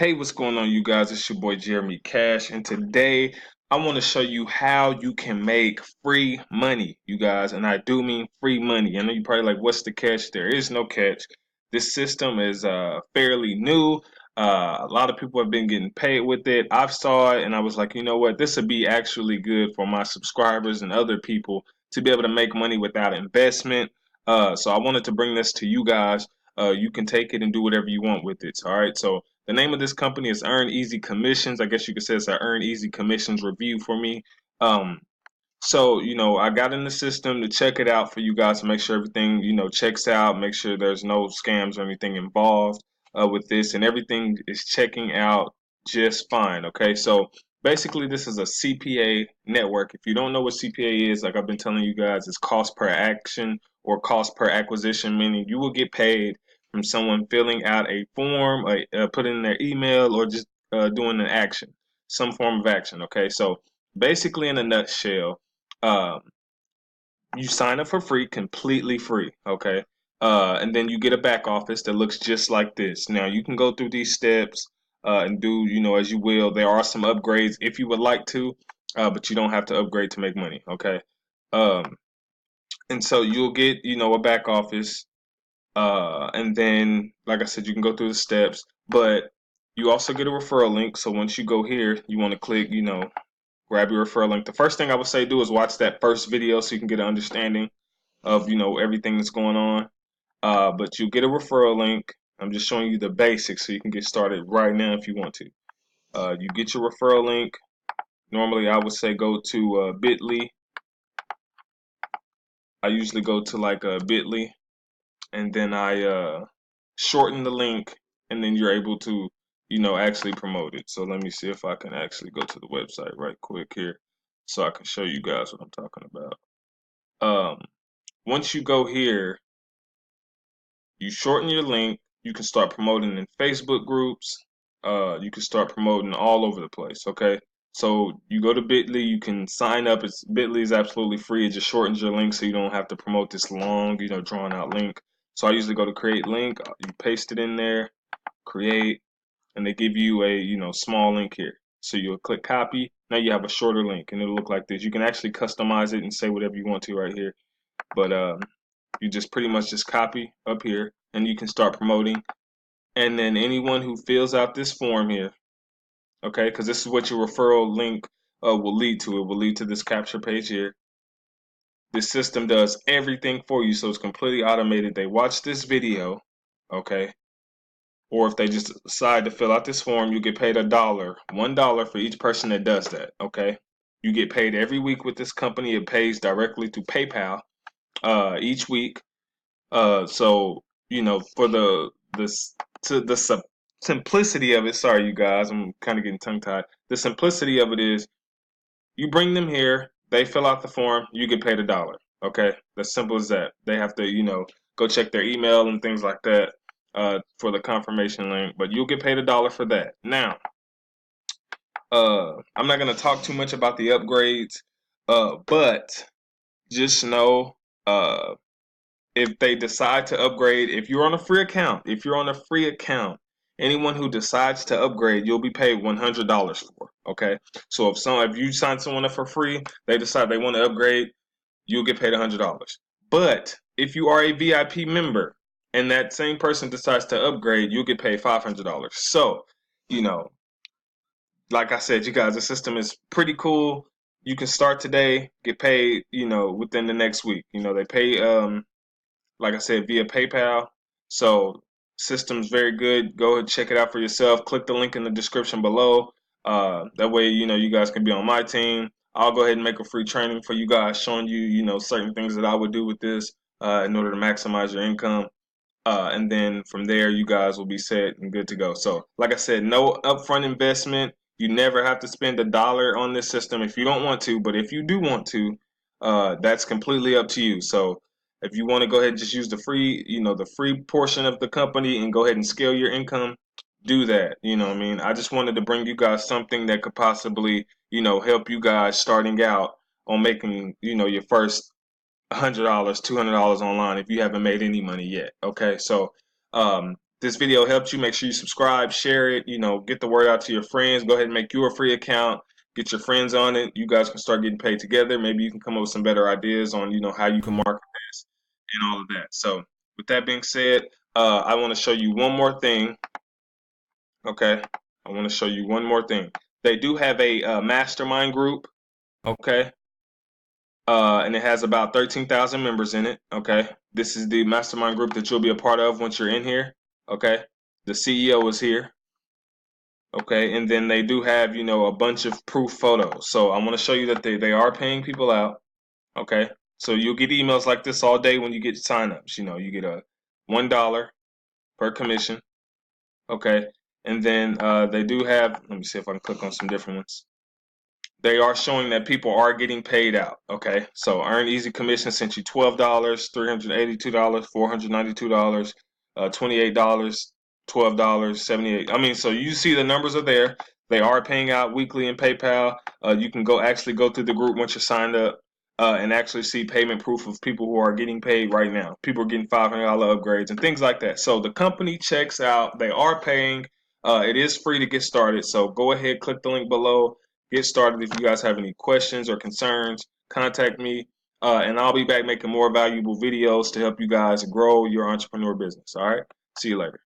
Hey, what's going on, you guys? It's your boy Jeremy Cash, and today I want to show you how you can make free money, you guys. And I do mean free money. I know you're probably like, what's the catch? There is no catch. This system is fairly new. A lot of people have been getting paid with it. I've saw it, and I was like, you know what? This would be actually good for my subscribers and other people to be able to make money without investment. So I wanted to bring this to you guys. You can take it and do whatever you want with it. All right, so. The name of this company is Earn Easy Commissions. I guess you could say it's an Earn Easy Commissions review for me. So I got in the system to check it out for you guys to make sure everything, checks out, make sure there's no scams or anything involved with this, and everything is checking out just fine. Okay, so basically, this is a CPA network. If you don't know what CPA is, like I've been telling you guys, it's cost per action or cost per acquisition, meaning you will get paid from someone filling out a form, putting in their email, or just doing an action, some form of action. Okay, so basically, in a nutshell, um, you sign up for free, completely free, okay? And then you get a back office that looks just like this. Now you can go through these steps and do, as you will. There are some upgrades if you would like to, but you don't have to upgrade to make money, okay? Um, and so you'll get, a back office, and then, like I said, you can go through the steps, but you also get a referral link. So once you go here, you want to click, grab your referral link. The first thing I would say do is watch that first video so you can get an understanding of everything that's going on. But you get a referral link. I'm just showing you the basics so you can get started right now if you want to. You get your referral link. Normally, I would say go to Bitly. I usually go to like Bitly, and then I shorten the link, and then you're able to actually promote it. So let me see if I can actually go to the website right quick here so I can show you guys what I'm talking about. Once you go here, you shorten your link. You can start promoting in Facebook groups. You can start promoting all over the place. Okay, so you go to Bitly. You can sign up. Bitly is absolutely free. It just shortens your link so you don't have to promote this long, drawn out link. So I usually go to create link. You paste it in there, create, and they give you a small link here. So you'll click copy. Now you have a shorter link, and it'll look like this. You can actually customize it and say whatever you want to right here. But you just pretty much just copy up here, and you can start promoting. And then anyone who fills out this form here, okay, because this is what your referral link will lead to. It will lead to this capture page here. This system does everything for you, so it's completely automated. They watch this video, okay, or if they just decide to fill out this form, you get paid $1 for each person that does that, okay? You get paid every week with this company. It pays directly to PayPal each week. So for the simplicity of it. Sorry, you guys, I'm kind of getting tongue tied. The simplicity of it is you bring them here, they fill out the form, you get paid $1. Okay, as simple as that. They have to go check their email and things like that for the confirmation link, but you'll get paid $1 for that. Now, I'm not gonna talk too much about the upgrades, but just know. If they decide to upgrade, if you're on a free account, anyone who decides to upgrade, you'll be paid $100 for. Okay, so if you sign someone up for free, they decide they want to upgrade, you'll get paid $100. But if you are a VIP member and that same person decides to upgrade, you'll get paid $500. So, you know, like I said, you guys, the system is pretty cool. You can start today, get paid, within the next week. They pay like I said, via PayPal. So system's very good. Go ahead and check it out for yourself. Click the link in the description below. That way, you guys can be on my team. I'll go ahead and make a free training for you guys showing you, certain things that I would do with this in order to maximize your income. And then from there, you guys will be set and good to go. So, like I said, no upfront investment. You never have to spend $1 on this system if you don't want to. But if you do want to, that's completely up to you. So, if you want to go ahead and just use the free portion of the company and go ahead and scale your income, do that. You know what I mean? I just wanted to bring you guys something that could possibly, help you guys starting out on making, your first $100, $200 online if you haven't made any money yet. Okay, so this video helped you, make sure you subscribe, share it, get the word out to your friends. Go ahead and make you a free account. Get your friends on it. You guys can start getting paid together. Maybe you can come up with some better ideas on, how you can market this and all of that. So with that being said, I want to show you one more thing. Okay. I want to show you one more thing. They do have a mastermind group. Okay. And it has about 13,000 members in it. Okay. This is the mastermind group that you'll be a part of once you're in here. Okay. The CEO is here. Okay. And then they do have, a bunch of proof photos. So I want to show you that they are paying people out. Okay. So you'll get emails like this all day when you get signups. You get a $1 per commission. Okay. And then they do have, let me see if I can click on some different ones. They are showing that people are getting paid out. Okay, so Earn Easy Commission sent you $12, $382, $492, $28, $12, 78. I mean, so you see the numbers are there. They are paying out weekly in PayPal. You can actually go through the group once you're signed up and actually see payment proof of people who are getting paid right now. People are getting $500 upgrades and things like that. So the company checks out. They are paying. It is free to get started. So go ahead, click the link below. Get started. If you guys have any questions or concerns, contact me, and I'll be back making more valuable videos to help you guys grow your entrepreneur business. All right. See you later.